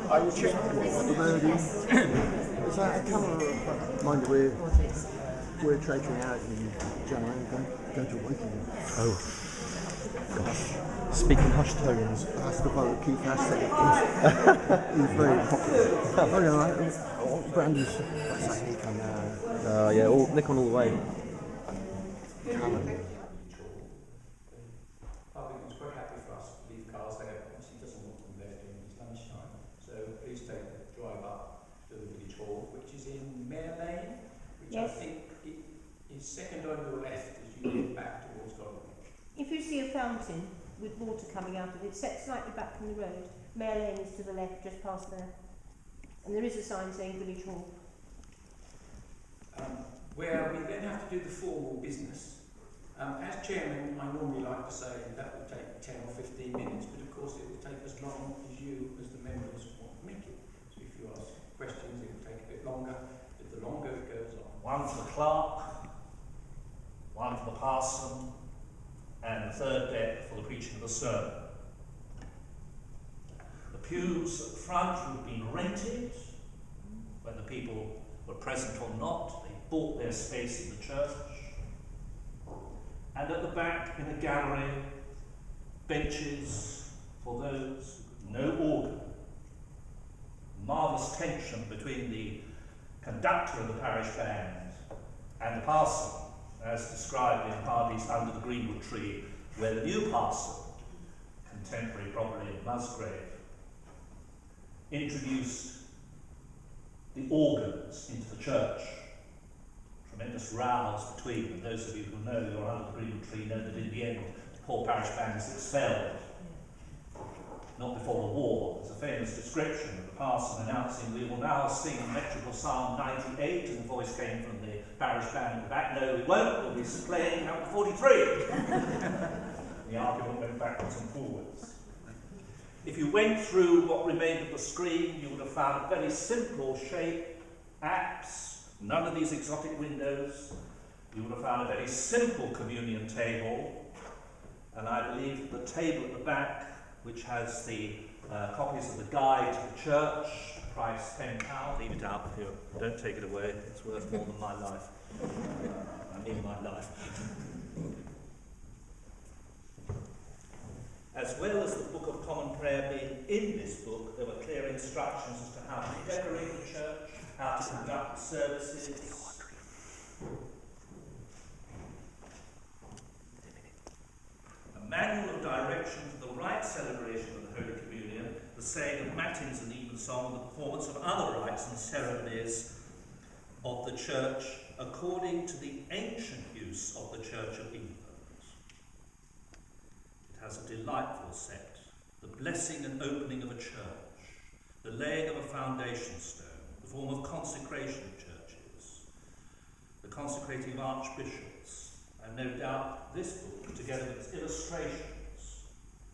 I will check is that a camera? Mind you, we're traipsing out in January, go to Waking. Oh, gosh. Speaking hushed tones. That's the vote Keith Hascombe. He's very popular. Oh yeah, Brandy's. That's like Nick on yeah, Nick on all the way. Callum. Yes. I think it is second on your left as you get back towards Guildford. If you see a fountain with water coming out of it, set slightly back from the road, Mayor Lane is to the left, just past there. And there is a sign saying Village Hall. Where we then have to do the formal business. As chairman, I normally like to say that will take 10 or 15 minutes, but of course it will take as long as you, as the members, want to make it. So if you ask questions, it will take a bit longer, but the longer it goes on. One for the clerk, one for the parson, and the third deck for the preaching of the sermon. The pews at the front would have been rented when the people were present or not. They bought their space in the church. And at the back in the gallery, benches for those with no organ. Marvellous tension between the conductor of the parish band and the parson, as described in Hardy's Under the Greenwood Tree, where the new parson, contemporary probably in Musgrave, introduced the organs into the church. Tremendous rows between them. Those of you who know you're Under the Greenwood Tree know that in the end the poor parish band was expelled. Not before the war. There's a famous description of the parson announcing, "We will now sing metrical Psalm 98, and the voice came from the parish band at the back, "No, we won't, we'll be playing count 43. The argument went backwards and forwards. If you went through what remained of the screen, you would have found a very simple shape, apse, none of these exotic windows. You would have found a very simple communion table, and I believe the table at the back, which has the copies of the guide to the church, price £10. Leave it out here. Don't take it away. It's worth more than my life. I mean my life. As well as the Book of Common Prayer being in this book, there were clear instructions as to how to decorate the church, how to conduct services. A manual of direction for the right celebration of the Holy Communion, the saying of matins and evensong, and the performance of other rites and ceremonies of the church according to the ancient use of the Church of England. It has a delightful set, the blessing and opening of a church, the laying of a foundation stone, the form of consecration of churches, the consecrating of archbishops, and no doubt this book, together with its illustrations,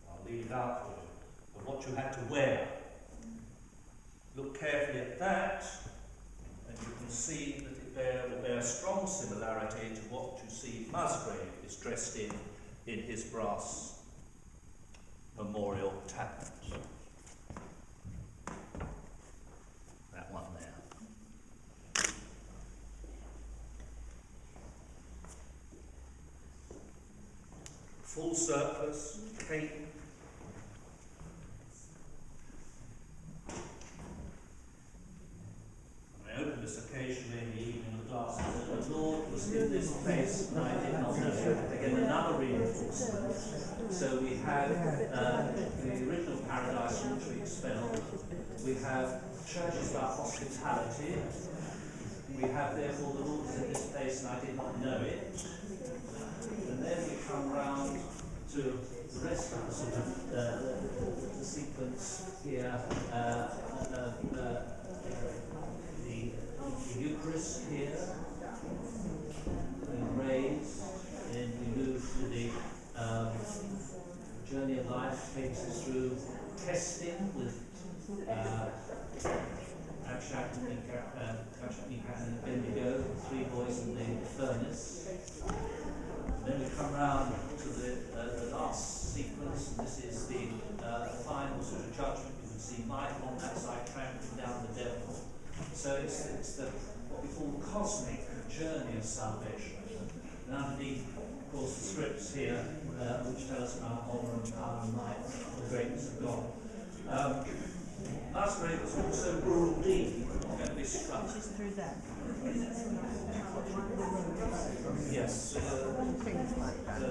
I'll leave it out for you, of what you had to wear. Look carefully at that, and you can see that it will bear strong similarity to what you see Musgrave is dressed in his brass memorial tablet. That one there. Full surplice, cape. I opened this occasionally in the evening of the classes. The Lord was in this place, and I did not know it. Again, another reinforcement. So we have the original paradise from which we expelled. We have churches about hospitality. We have, therefore, the Lord was in this place, and I did not know it. And then we come round to the rest of the sort of the sequence takes us through testing with Abshak and Bendigo, 3 boys in the furnace. And then we come round to the last sequence, and this is the final sort of judgment. You can see Michael on that side trampling down the devil. So it's the what we call the cosmic journey of salvation. And underneath, of course, the scripts here, which tell us about honour and power and might, the greatness of God. Last grade was also rural deed going to be struck. Which is through there. Yes. Things like that.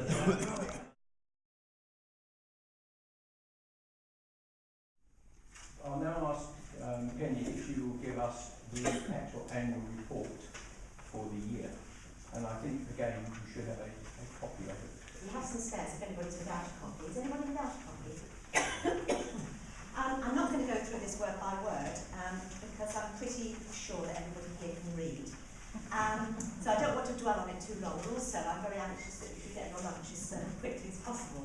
I'll now ask Penny if she will give us the actual annual report for the year. And I think, again, you should have a copy of it. We have some spares if anybody's without a copy. Is anybody without a copy? I'm not going to go through this word by word because I'm pretty sure that everybody here can read. So I don't want to dwell on it too long. And also, I'm very anxious that you should get your lunches as quickly as possible.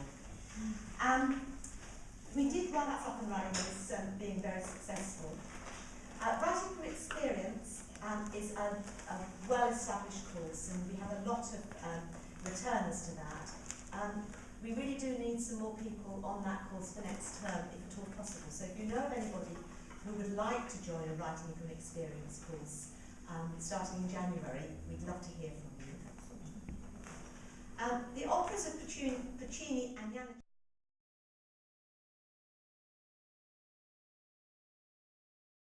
We did run us up and running as being very successful. Writing from experience is a well-established course, and we have a lot of returners to that. We really do need some more people on that course for next term, if at all possible. So if you know of anybody who would like to join a Writing from Experience course starting in January, we'd love to hear from you. The operas of Puccini and Janusz